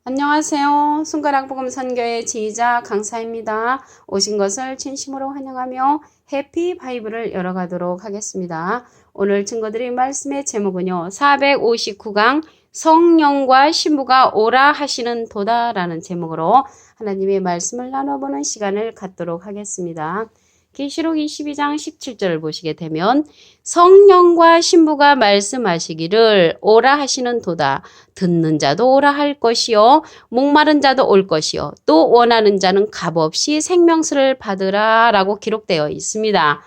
안녕하세요. 손가락복음 선교의 지휘자 강사입니다. 오신 것을 진심으로 환영하며 해피 바이블을 열어가도록 하겠습니다. 오늘 증거드릴 말씀의 제목은요. 459강 성령과 신부가 오라 하시는 도다라는 제목으로 하나님의 말씀을 나눠보는 시간을 갖도록 하겠습니다. 계시록 22장 17절을 보시게 되면 성령과 신부가 말씀하시기를 오라 하시는 도다. 듣는 자도 오라 할 것이요 목마른 자도 올 것이요 또 원하는 자는 값없이 생명수를 받으라 라고 기록되어 있습니다.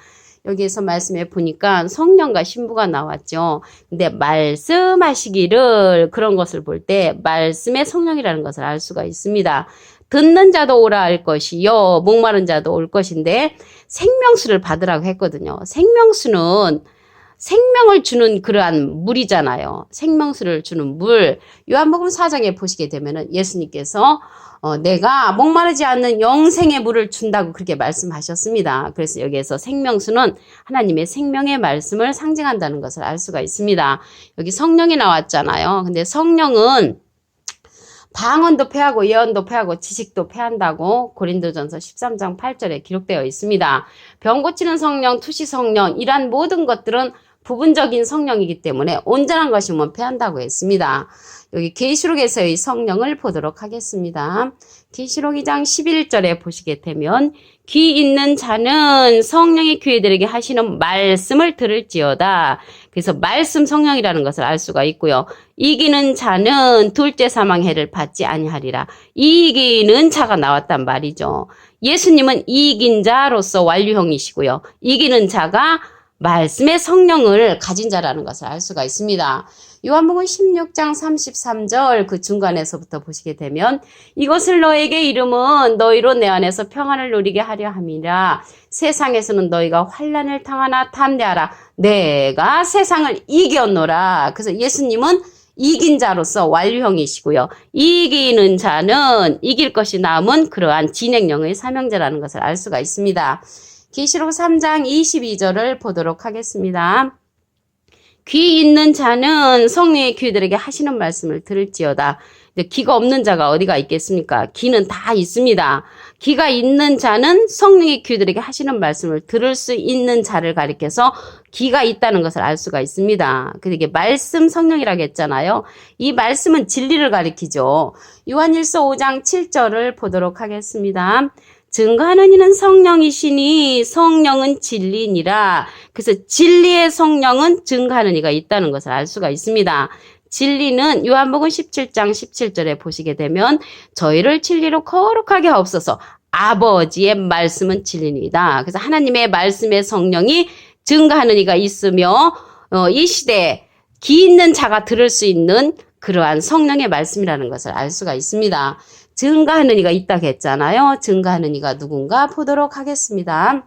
여기에서 말씀해 보니까 성령과 신부가 나왔죠. 근데 말씀하시기를 그런 것을 볼 때 말씀의 성령이라는 것을 알 수가 있습니다. 듣는 자도 오라 할 것이요 목마른 자도 올 것인데 생명수를 받으라고 했거든요. 생명수는 생명을 주는 그러한 물이잖아요. 생명수를 주는 물. 요한복음 4장에 보시게 되면은 예수님께서 내가 목마르지 않는 영생의 물을 준다고 그렇게 말씀하셨습니다. 그래서 여기에서 생명수는 하나님의 생명의 말씀을 상징한다는 것을 알 수가 있습니다. 여기 성령이 나왔잖아요. 근데 성령은 방언도 패하고 예언도 패하고 지식도 패한다고 고린도전서 13장 8절에 기록되어 있습니다. 병 고치는 성령, 투시 성령 이란 모든 것들은 부분적인 성령이기 때문에 온전한 것이면 패한다고 했습니다. 여기 계시록에서의 성령을 보도록 하겠습니다. 계시록 2장 11절에 보시게 되면 귀 있는 자는 성령의 귀에들에게 하시는 말씀을 들을지어다. 그래서 말씀 성령이라는 것을 알 수가 있고요. 이기는 자는 둘째 사망해를 받지 아니하리라. 이기는 자가 나왔단 말이죠. 예수님은 이긴 자로서 완료형이시고요. 이기는 자가 말씀의 성령을 가진 자라는 것을 알 수가 있습니다. 요한복음 16장 33절 그 중간에서부터 보시게 되면 이것을 너에게 이름은 너희로 내 안에서 평안을 누리게 하려 함이라. 세상에서는 너희가 환난을 당하나 담대하라. 내가 세상을 이겼노라. 그래서 예수님은 이긴 자로서 완료형이시고요. 이기는 자는 이길 것이 남은 그러한 진행령의 사명자라는 것을 알 수가 있습니다. 계시록 3장 22절을 보도록 하겠습니다. 귀 있는 자는 성령의 귀들에게 하시는 말씀을 들을지어다. 귀가 없는 자가 어디가 있겠습니까? 귀는 다 있습니다. 귀가 있는 자는 성령의 귀들에게 하시는 말씀을 들을 수 있는 자를 가리켜서 귀가 있다는 것을 알 수가 있습니다. 이게 말씀 성령이라고 했잖아요. 이 말씀은 진리를 가리키죠. 요한일서 5장 7절을 보도록 하겠습니다. 증거하는 이는 성령이시니 성령은 진리니라. 그래서 진리의 성령은 증거하는 이가 있다는 것을 알 수가 있습니다. 진리는 요한복음 17장 17절에 보시게 되면 저희를 진리로 거룩하게 하옵소서. 아버지의 말씀은 진리입니다. 그래서 하나님의 말씀의 성령이 증거하는 이가 있으며 이 시대에 귀 있는 자가 들을 수 있는 그러한 성령의 말씀이라는 것을 알 수가 있습니다. 증거하는 이가 있다고 했잖아요. 증거하는 이가 누군가 보도록 하겠습니다.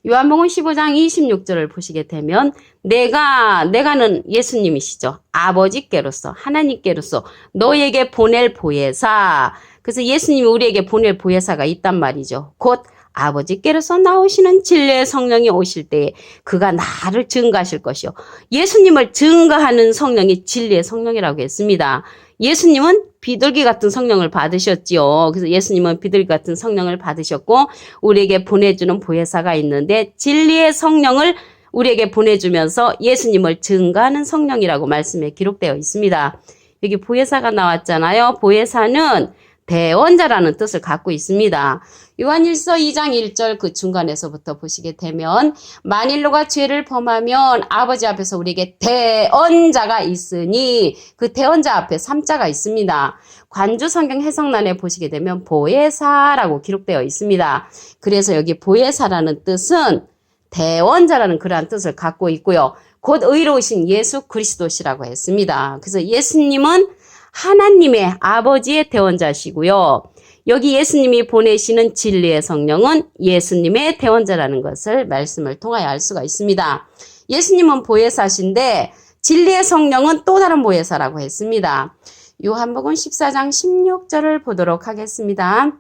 요한복음 15장 26절을 보시게 되면 내가는 예수님이시죠. 아버지께로서 하나님께로서 너에게 보낼 보혜사. 그래서 예수님이 우리에게 보낼 보혜사가 있단 말이죠. 곧 아버지께로서 나오시는 진리의 성령이 오실 때에 그가 나를 증거하실 것이요. 예수님을 증거하는 성령이 진리의 성령이라고 했습니다. 예수님은 비둘기 같은 성령을 받으셨지요. 그래서 예수님은 비둘기 같은 성령을 받으셨고 우리에게 보내주는 보혜사가 있는데 진리의 성령을 우리에게 보내주면서 예수님을 증거하는 성령이라고 말씀에 기록되어 있습니다. 여기 보혜사가 나왔잖아요. 보혜사는 대언자라는 뜻을 갖고 있습니다. 요한일서 2장 1절 그 중간에서부터 보시게 되면 만일 누가 죄를 범하면 아버지 앞에서 우리에게 대언자가 있으니 그 대언자 앞에 3자가 있습니다. 관주 성경 해석란에 보시게 되면 보혜사라고 기록되어 있습니다. 그래서 여기 보혜사라는 뜻은 대언자라는 그러한 뜻을 갖고 있고요. 곧 의로우신 예수 그리스도시라고 했습니다. 그래서 예수님은 하나님의 아버지의 대언자시고요. 여기 예수님이 보내시는 진리의 성령은 예수님의 대언자라는 것을 말씀을 통하여 알 수가 있습니다. 예수님은 보혜사신데 진리의 성령은 또 다른 보혜사라고 했습니다. 요한복음 14장 16절을 보도록 하겠습니다.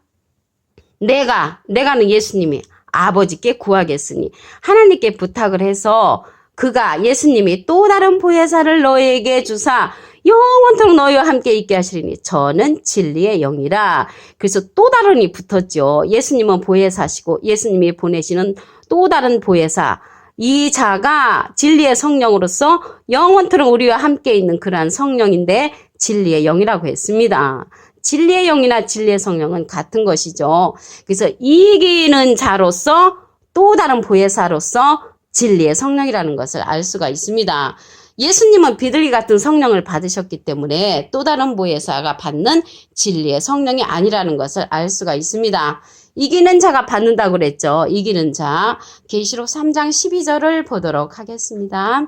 내가는 예수님이 아버지께 구하겠으니 하나님께 부탁을 해서 그가 예수님이 또 다른 보혜사를 너에게 주사 영원토록 너희와 함께 있게 하시리니 저는 진리의 영이라. 그래서 또 다른이 붙었죠. 예수님은 보혜사시고 예수님이 보내시는 또 다른 보혜사, 이 자가 진리의 성령으로서 영원토록 우리와 함께 있는 그러한 성령인데 진리의 영이라고 했습니다. 진리의 영이나 진리의 성령은 같은 것이죠. 그래서 이기는 자로서 또 다른 보혜사로서 진리의 성령이라는 것을 알 수가 있습니다. 예수님은 비둘기 같은 성령을 받으셨기 때문에 또 다른 보혜사가 받는 진리의 성령이 아니라는 것을 알 수가 있습니다. 이기는 자가 받는다고 그랬죠. 이기는 자. 계시록 3장 12절을 보도록 하겠습니다.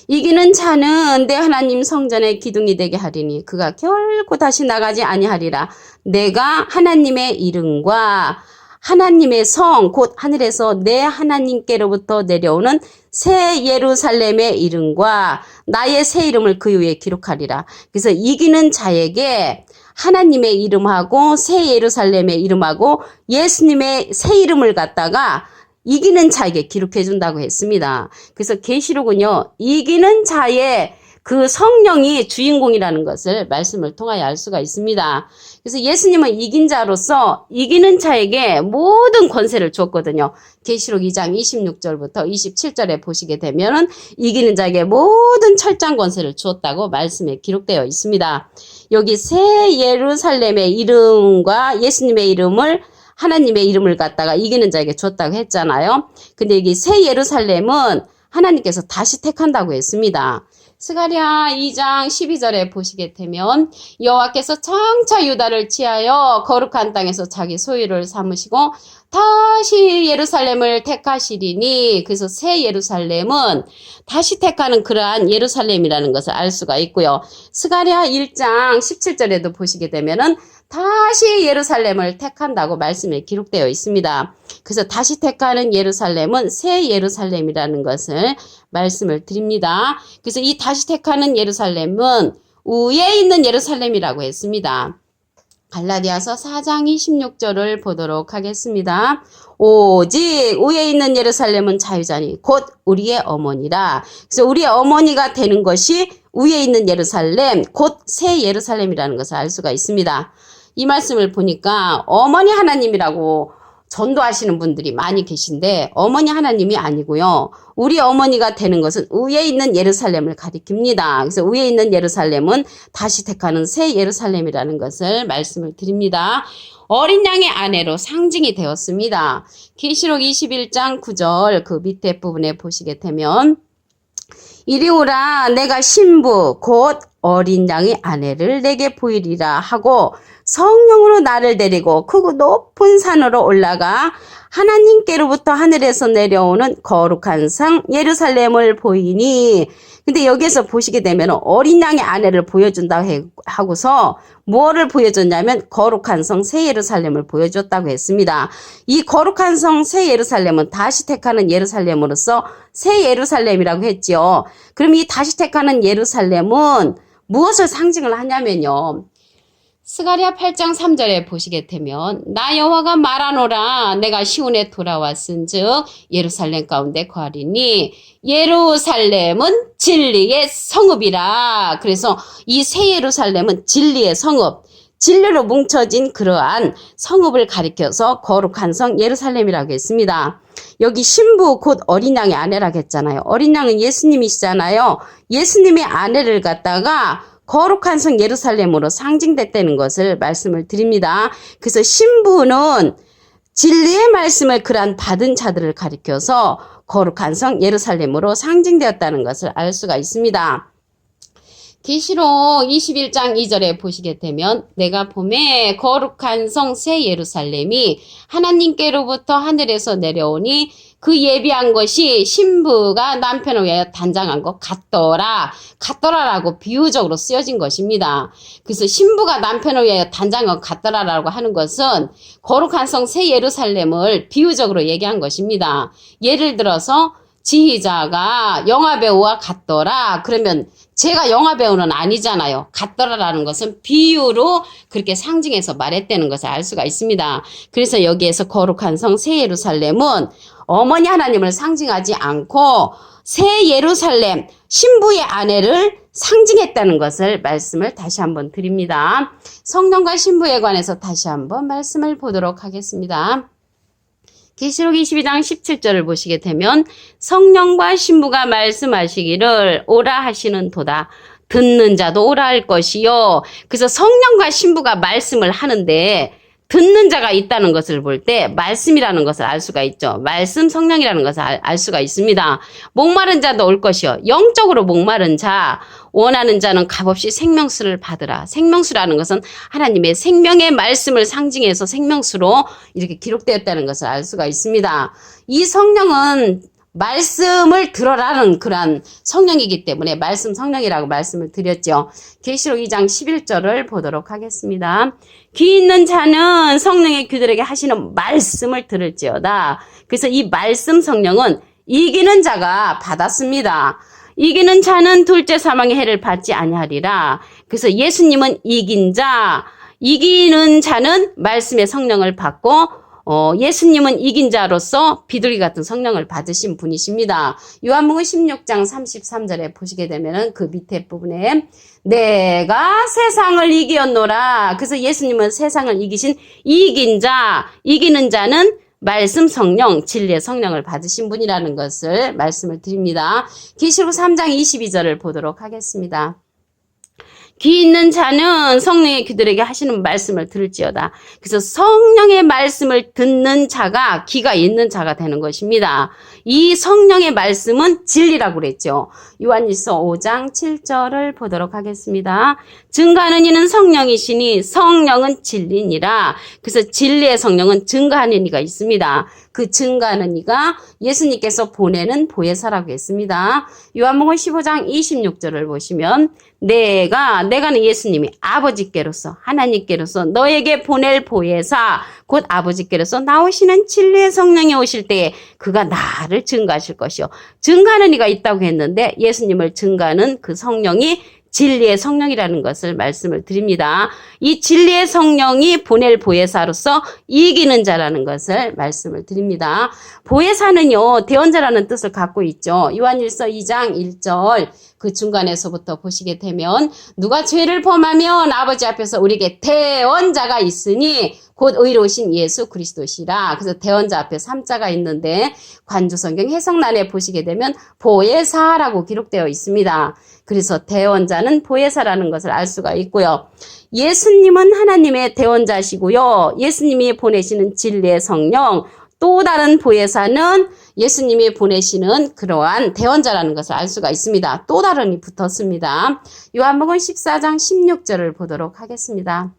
이기는 자는 내 하나님 성전의 기둥이 되게 하리니 그가 결코 다시 나가지 아니하리라. 내가 하나님의 이름과 하나님의 성 곧 하늘에서 내 하나님께로부터 내려오는 새 예루살렘의 이름과 나의 새 이름을 그 위에 기록하리라. 그래서 이기는 자에게 하나님의 이름하고 새 예루살렘의 이름하고 예수님의 새 이름을 갖다가 이기는 자에게 기록해 준다고 했습니다. 그래서 계시록은요, 이기는 자의 그 성령이 주인공이라는 것을 말씀을 통하여 알 수가 있습니다. 그래서 예수님은 이긴 자로서 이기는 자에게 모든 권세를 줬거든요. 계시록 2장 26절부터 27절에 보시게 되면은 이기는 자에게 모든 철장 권세를 주었다고 말씀에 기록되어 있습니다. 여기 새 예루살렘의 이름과 예수님의 이름을 하나님의 이름을 갖다가 이기는 자에게 줬다고 했잖아요. 근데 여기 새 예루살렘은 하나님께서 다시 택한다고 했습니다. 스가랴 2장 12절에 보시게 되면 여호와께서 장차 유다를 취하여 거룩한 땅에서 자기 소유를 삼으시고 다시 예루살렘을 택하시리니, 그래서 새 예루살렘은 다시 택하는 그러한 예루살렘이라는 것을 알 수가 있고요. 스가랴 1장 17절에도 보시게 되면은 다시 예루살렘을 택한다고 말씀에 기록되어 있습니다. 그래서 다시 택하는 예루살렘은 새 예루살렘이라는 것을 말씀을 드립니다. 그래서 이 다시 택하는 예루살렘은 위에 있는 예루살렘이라고 했습니다. 갈라디아서 4장 26절을 보도록 하겠습니다. 오직 위에 있는 예루살렘은 자유자니 곧 우리의 어머니라. 그래서 우리의 어머니가 되는 것이 위에 있는 예루살렘, 곧 새 예루살렘이라는 것을 알 수가 있습니다. 이 말씀을 보니까 어머니 하나님이라고 전도하시는 분들이 많이 계신데 어머니 하나님이 아니고요. 우리 어머니가 되는 것은 위에 있는 예루살렘을 가리킵니다. 그래서 위에 있는 예루살렘은 다시 택하는 새 예루살렘이라는 것을 말씀을 드립니다. 어린 양의 아내로 상징이 되었습니다. 계시록 21장 9절 그 밑에 부분에 보시게 되면 이리 오라 내가 신부 곧 어린 양의 아내를 내게 보이리라 하고 성령으로 나를 데리고 크고 높은 산으로 올라가 하나님께로부터 하늘에서 내려오는 거룩한 성 예루살렘을 보이니, 근데 여기에서 보시게 되면 어린 양의 아내를 보여준다고 하고서 뭐를 보여줬냐면 거룩한 성 새 예루살렘을 보여줬다고 했습니다. 이 거룩한 성 새 예루살렘은 다시 택하는 예루살렘으로서 새 예루살렘이라고 했지요. 그럼 이 다시 택하는 예루살렘은 무엇을 상징을 하냐면요. 스가랴 8장 3절에 보시게 되면 나 여호와가 말하노라 내가 시온에 돌아왔은즉 예루살렘 가운데 거하리니 예루살렘은 진리의 성읍이라. 그래서 이 새 예루살렘은 진리의 성읍, 진리로 뭉쳐진 그러한 성읍을 가리켜서 거룩한 성 예루살렘이라고 했습니다. 여기 신부 곧 어린 양의 아내라고 했잖아요. 어린 양은 예수님이시잖아요. 예수님의 아내를 갖다가 거룩한 성 예루살렘으로 상징됐다는 것을 말씀을 드립니다. 그래서 신부는 진리의 말씀을 그러한 받은 자들을 가리켜서 거룩한 성 예루살렘으로 상징되었다는 것을 알 수가 있습니다. 계시록 21장 2절에 보시게 되면 내가 봄에 거룩한 성 새 예루살렘이 하나님께로부터 하늘에서 내려오니 그 예비한 것이 신부가 남편을 위하여 단장한 것 같더라. 같더라라고 비유적으로 쓰여진 것입니다. 그래서 신부가 남편을 위하여 단장한 것 같더라라고 하는 것은 거룩한 성 새 예루살렘을 비유적으로 얘기한 것입니다. 예를 들어서 지휘자가 영화배우와 같더라. 그러면 제가 영화배우는 아니잖아요. 같더라라는 것은 비유로 그렇게 상징해서 말했다는 것을 알 수가 있습니다. 그래서 여기에서 거룩한 성 새 예루살렘은 어머니 하나님을 상징하지 않고 새 예루살렘, 신부의 아내를 상징했다는 것을 말씀을 다시 한번 드립니다. 성령과 신부에 관해서 다시 한번 말씀을 보도록 하겠습니다. 계시록 22장 17절을 보시게 되면 성령과 신부가 말씀하시기를 오라 하시는 도다. 듣는 자도 오라 할 것이요. 그래서 성령과 신부가 말씀을 하는데 듣는 자가 있다는 것을 볼 때 말씀이라는 것을 알 수가 있죠. 말씀 성령이라는 것을 알 수가 있습니다. 목마른 자도 올 것이요. 영적으로 목마른 자, 원하는 자는 값없이 생명수를 받으라. 생명수라는 것은 하나님의 생명의 말씀을 상징해서 생명수로 이렇게 기록되었다는 것을 알 수가 있습니다. 이 성령은 말씀을 들어라는 그런 성령이기 때문에 말씀 성령이라고 말씀을 드렸죠. 계시록 2장 11절을 보도록 하겠습니다. 귀 있는 자는 성령의 귀들에게 하시는 말씀을 들을지어다. 그래서 이 말씀 성령은 이기는 자가 받았습니다. 이기는 자는 둘째 사망의 해를 받지 아니하리라. 그래서 예수님은 이긴 자, 이기는 자는 말씀의 성령을 받고 예수님은 이긴 자로서 비둘기 같은 성령을 받으신 분이십니다. 요한복음 16장 33절에 보시게 되면은 그 밑에 부분에 내가 세상을 이기었노라. 그래서 예수님은 세상을 이기신 이긴 자, 이기는 자는 말씀 성령, 진리의 성령을 받으신 분이라는 것을 말씀을 드립니다. 계시록 3장 22절을 보도록 하겠습니다. 귀 있는 자는 성령의 귀들에게 하시는 말씀을 들을지어다. 그래서 성령의 말씀을 듣는 자가 귀가 있는 자가 되는 것입니다. 이 성령의 말씀은 진리라고 그랬죠. 요한일서 5장 7절을 보도록 하겠습니다. 증거하는 이는 성령이시니 성령은 진리니라. 그래서 진리의 성령은 증거하는 이가 있습니다. 그 증거하는 이가 예수님께서 보내는 보혜사라고 했습니다. 요한복음 15장 26절을 보시면 내가는 예수님이 아버지께로서 하나님께로서 너에게 보낼 보혜사 곧 아버지께로서 나오시는 진리의 성령이 오실 때에 그가 나를 증거하실 것이요. 증거하는 이가 있다고 했는데 예수님을 증거하는 그 성령이 진리의 성령이라는 것을 말씀을 드립니다. 이 진리의 성령이 보낼 보혜사로서 이기는 자라는 것을 말씀을 드립니다. 보혜사는요, 대언자라는 뜻을 갖고 있죠. 요한일서 2장 1절 그 중간에서부터 보시게 되면 누가 죄를 범하면 아버지 앞에서 우리에게 대언자가 있으니 곧 의로우신 예수 그리스도시라. 그래서 대언자 앞에 3자가 있는데 관주성경 해석란에 보시게 되면 보혜사라고 기록되어 있습니다. 그래서 대언자는 보혜사라는 것을 알 수가 있고요. 예수님은 하나님의 대언자시고요. 예수님이 보내시는 진리의 성령, 또 다른 보혜사는 예수님이 보내시는 그러한 대언자라는 것을 알 수가 있습니다. 또 다른이 붙었습니다. 요한복음 14장 16절을 보도록 하겠습니다.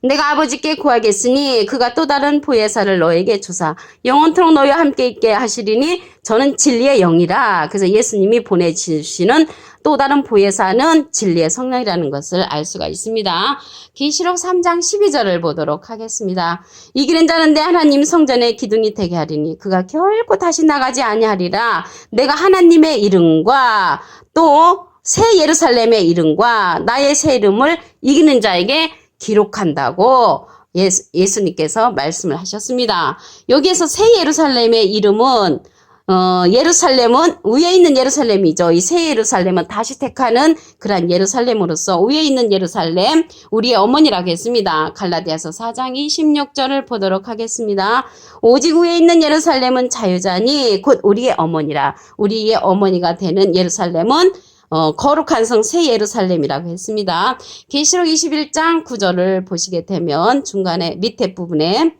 내가 아버지께 구하겠으니 그가 또 다른 보혜사를 너에게 주사 영원토록 너희와 함께 있게 하시리니 저는 진리의 영이라. 그래서 예수님이 보내주시는 또 다른 보혜사는 진리의 성령이라는 것을 알 수가 있습니다. 계시록 3장 12절을 보도록 하겠습니다. 이기는 자는 내 하나님 성전의 기둥이 되게 하리니 그가 결코 다시 나가지 아니하리라. 내가 하나님의 이름과 또 새 예루살렘의 이름과 나의 새 이름을 이기는 자에게 기록한다고 예수님께서 말씀을 하셨습니다. 여기에서 새 예루살렘의 이름은 예루살렘은 위에 있는 예루살렘이죠. 이 새 예루살렘은 다시 택하는 그러한 예루살렘으로서 위에 있는 예루살렘 우리의 어머니라고 했습니다. 갈라디아서 4장 26절을 보도록 하겠습니다. 오직 위에 있는 예루살렘은 자유자니 곧 우리의 어머니라. 우리의 어머니가 되는 예루살렘은 거룩한 성 새 예루살렘이라고 했습니다. 계시록 21장 9절을 보시게 되면 중간에 밑에 부분에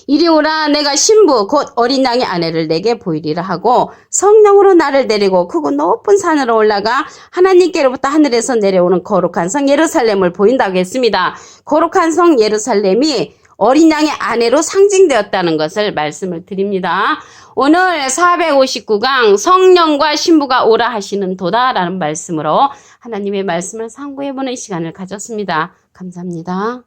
이리 오라 내가 신부 곧 어린 양의 아내를 내게 보이리라 하고 성령으로 나를 데리고 크고 높은 산으로 올라가 하나님께로부터 하늘에서 내려오는 거룩한 성 예루살렘을 보인다고 했습니다. 거룩한 성 예루살렘이 어린 양의 아내로 상징되었다는 것을 말씀을 드립니다. 오늘 459강 성령과 신부가 오라 하시는 도다라는 말씀으로 하나님의 말씀을 상고해보는 시간을 가졌습니다. 감사합니다.